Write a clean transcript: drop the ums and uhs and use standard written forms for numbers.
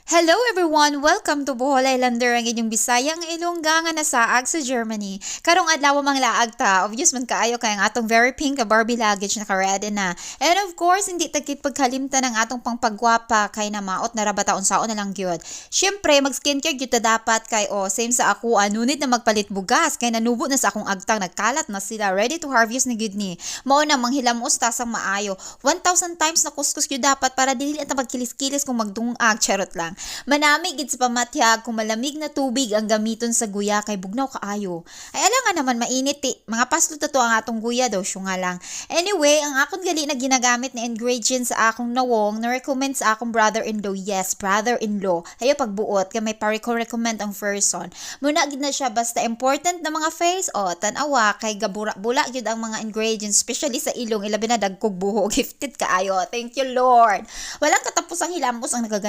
Hello everyone! Welcome to Bohol Islander, ang inyong Bisayang Ilongga nga nasaag sa Germany. Karong adlaw mang laag ta, obvious man kaayo kay ang atong very pink Barbie luggage naka-ready na. And of course, hindi tagkit pagkalimtan ang atong pangpagwapa kay na maot na rabataon saon na lang gyud. Syempre, mag-skincare gyud ta dapat kay same sa ako, nunit na magpalit bugas kay nanubo na sa akong agtang nagkalat na sila, ready to harvest ni gyud ni. Mao na manghilamos ta sang maayo. 1,000 times na kuskus gyud dapat para dili ta magkilis-kilis kung magdungag, charot lang. Manami gid sa pamatyag kung malamig na tubig ang gamiton sa guya kay bugnaw kaayo. Ay ala nga naman mainit mga paslo to ang atong guya daw siya nga lang. Anyway, ang akong gali na ginagamit na ingredients sa akong nawong na recommend sa akong brother-in-law. Yes, brother-in-law. Ayo pagbuot kay may recommend ang person. Muna gid na siya basta important na mga face tan-awa kay gabura-bula gyud ang mga ingredients especially sa ilong ilabi na dagkog buho gifted kaayo. Thank you Lord. Walang katapos ang hilamos ang nagagana.